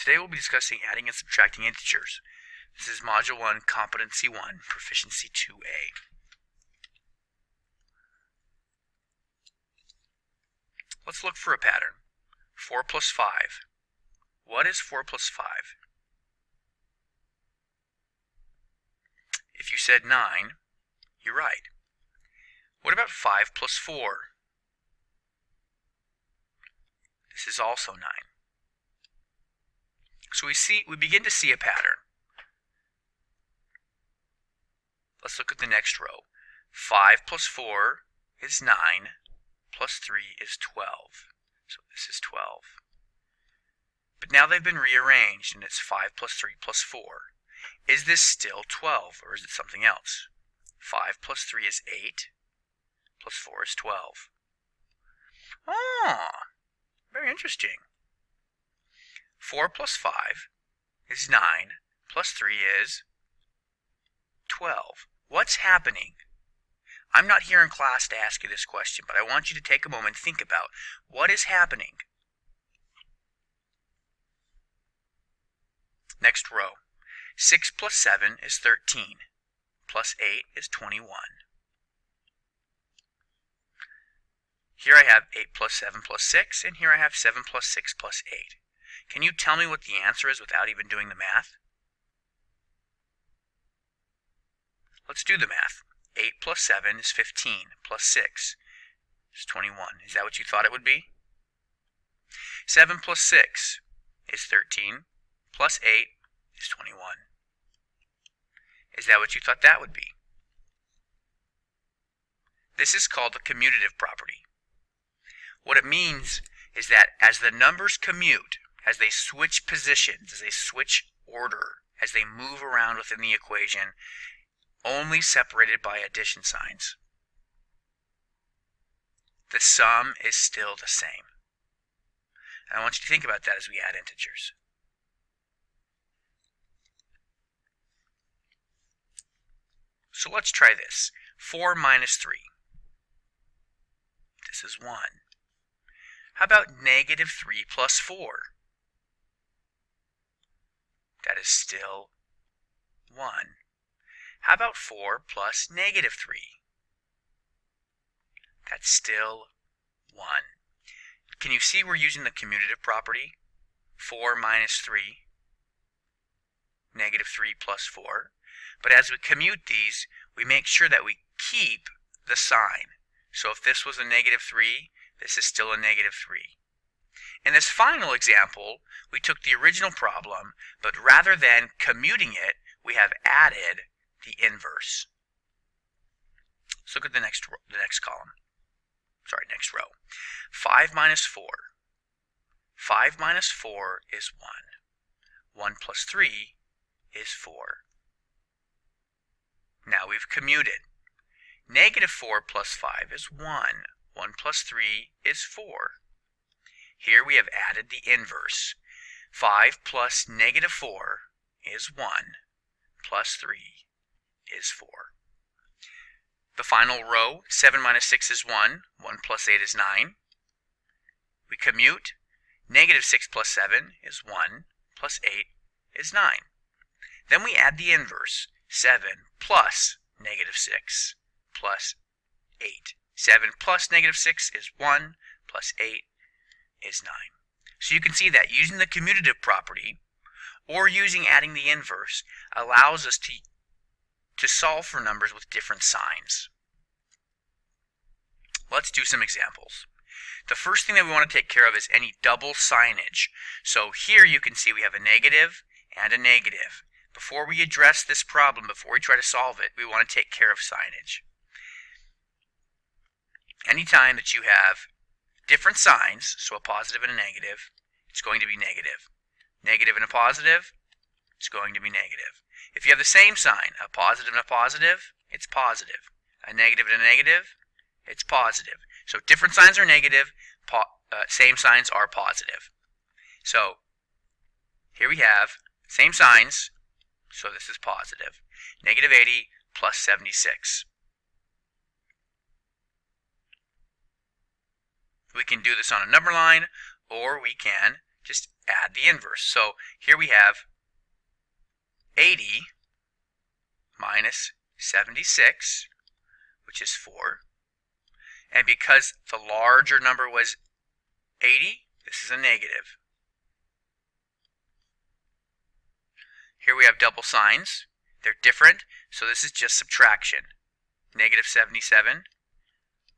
Today we'll be discussing adding and subtracting integers. This is Module 1, Competency 1, Proficiency 2-A. Let's look for a pattern. 4 plus 5. What is 4 plus 5? If you said 9, you're right. What about 5 plus 4? This is also 9. So we begin to see a pattern. Let's look at the next row. 5 plus 4 is 9, plus 3 is 12. So this is 12. But now they've been rearranged, and it's 5 plus 3 plus 4. Is this still 12, or is it something else? 5 plus 3 is 8, plus 4 is 12. Ah, very interesting. 4 plus 5 is 9, plus 3 is 12. What's happening? I'm not here in class to ask you this question, but I want you to take a moment and think about what is happening. Next row. 6 plus 7 is 13, plus 8 is 21. Here I have 8 plus 7 plus 6, and here I have 7 plus 6 plus 8. Can you tell me what the answer is without even doing the math? Let's do the math. 8 plus 7 is 15, plus 6 is 21. Is that what you thought it would be? 7 plus 6 is 13, plus 8 is 21. Is that what you thought that would be? This is called the commutative property. What it means is that as the numbers commute, as they switch positions, as they switch order, as they move around within the equation, only separated by addition signs, the sum is still the same. And I want you to think about that as we add integers. So let's try this. 4 minus 3. This is 1. How about negative 3 plus 4? That is still 1. How about 4 plus negative 3? That's still 1. Can you see we're using the commutative property? 4 minus 3, negative 3 plus 4. But as we commute these, we make sure that we keep the sign. So if this was a negative 3, this is still a negative 3. In this final example, we took the original problem, but rather than commuting it, we have added the inverse. Let's look at the next column. Sorry, next row. 5 minus 4. 5 minus 4 is 1. 1 plus 3 is 4. Now we've commuted. Negative 4 plus 5 is 1. 1 plus 3 is 4. Here we have added the inverse. 5 plus negative 4 is 1, plus 3 is 4. The final row, 7 minus 6 is 1. 1 plus 8 is 9. We commute. Negative 6 plus 7 is 1, plus 8 is 9. Then we add the inverse. 7 plus negative 6 plus 8. 7 plus negative 6 is 1, plus 8 is 9. So you can see that using the commutative property or using adding the inverse allows us to solve for numbers with different signs. Let's do some examples. The first thing that we want to take care of is any double signage. So here you can see we have a negative and a negative. Before we address this problem, before we try to solve it, we want to take care of signage. Anytime that you have different signs, so a positive and a negative, it's going to be negative. Negative and a positive, it's going to be negative. If you have the same sign, a positive and a positive, it's positive. A negative and a negative, it's positive. So different signs are negative, same signs are positive. So here we have same signs, so this is positive. Negative 80 plus 76. We can do this on a number line, or we can just add the inverse. So here we have 80 minus 76, which is 4. And because the larger number was 80, this is a negative. Here we have double signs. They're different, so this is just subtraction. Negative 77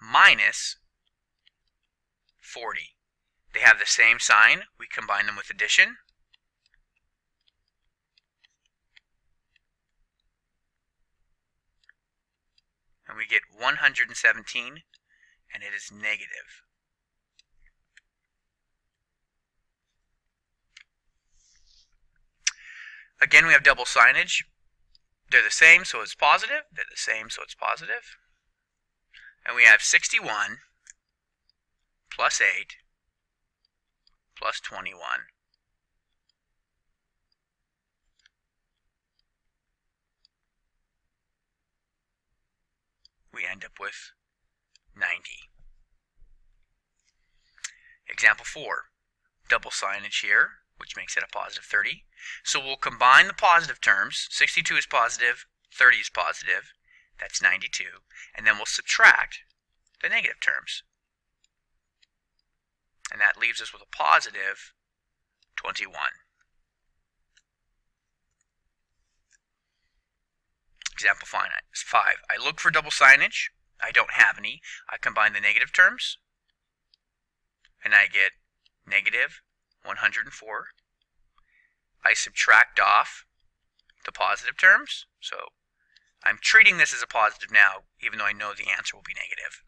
minus 40. They have the same sign. We combine them with addition. And we get 117, and it is negative. Again, we have double signage. They're the same, so it's positive. They're the same, so it's positive. And we have 61 plus 8 plus 21. We end up with 90. Example 4. Double signage here, which makes it a positive 30. So we'll combine the positive terms. 62 is positive, 30 is positive. That's 92. And then we'll subtract the negative terms. And that leaves us with a positive 21. Example 5. I look for double signage. I don't have any. I combine the negative terms. And I get negative 104. I subtract off the positive terms. So I'm treating this as a positive now, even though I know the answer will be negative.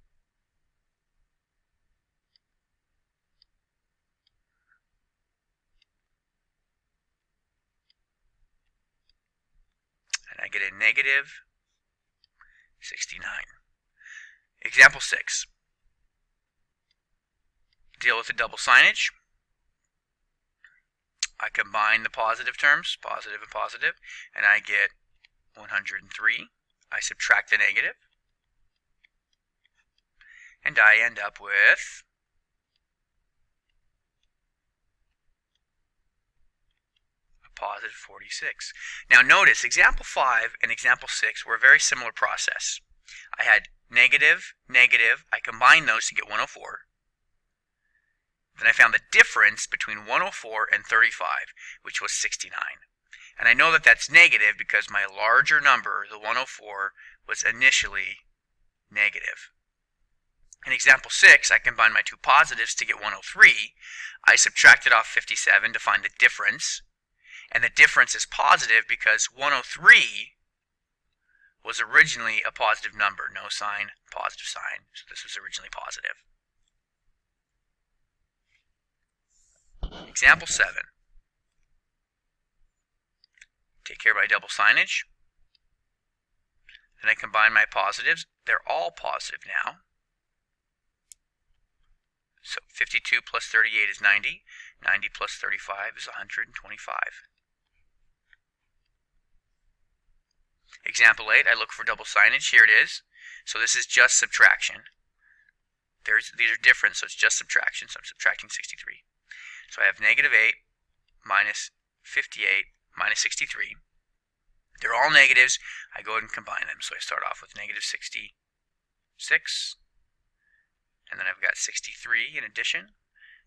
And I get a negative 69. Example 6. Deal with the double signage. I combine the positive terms, positive and positive, and I get 103. I subtract the negative, and I end up with a positive 46. Now notice, example 5 and example 6 were a very similar process. I had negative, negative, I combined those to get 104. Then I found the difference between 104 and 35, which was 69. And I know that that's negative because my larger number, the 104, was initially negative. In example 6, I combined my two positives to get 103. I subtracted off 57 to find the difference. And the difference is positive because 103 was originally a positive number. No sign, positive sign. So this was originally positive. Example 7. Take care of my double signage. Then I combine my positives. They're all positive now. So 52 plus 38 is 90. 90 plus 35 is 125. Example 8, I look for double signage. Here it is. So this is just subtraction. These are different, so it's just subtraction. So I'm subtracting 63. So I have negative 8 minus 58 minus 63. They're all negatives. I go ahead and combine them. So I start off with negative 66. And then I've got 63 in addition.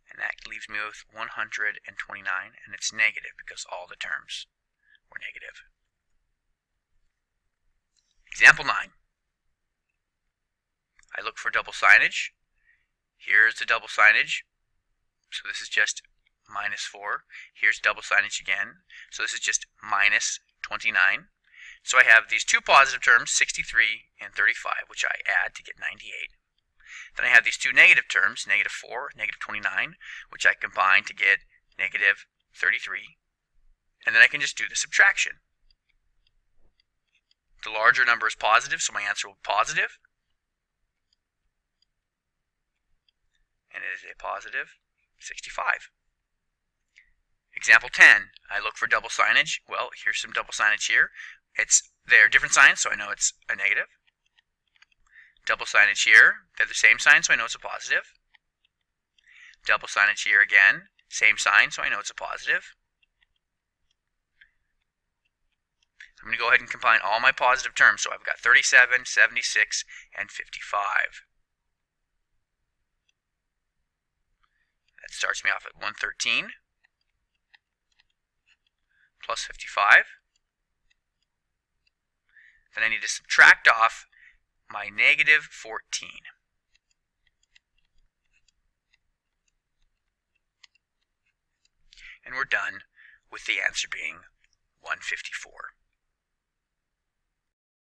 And that leaves me with 129. And it's negative because all the terms were negative. Example 9. I look for double signage. Here's the double signage. So this is just minus 4. Here's double signage again. So this is just minus 29. So I have these two positive terms, 63 and 35, which I add to get 98. Then I have these two negative terms, negative 4, negative 29, which I combine to get negative 33. And then I can just do the subtraction. The larger number is positive, so my answer will be positive. And it is a positive 65. Example 10, I look for double signage. Well, here's some double signage here. They're different signs, so I know it's a negative. Double signage here, they're the same sign, so I know it's a positive. Double signage here again, Same sign, so I know it's a positive. So I'm going to go ahead and combine all my positive terms. So I've got 37, 76, and 55. That starts me off at 113 plus 55. Then I need to subtract off my negative 14. And we're done with the answer being 154.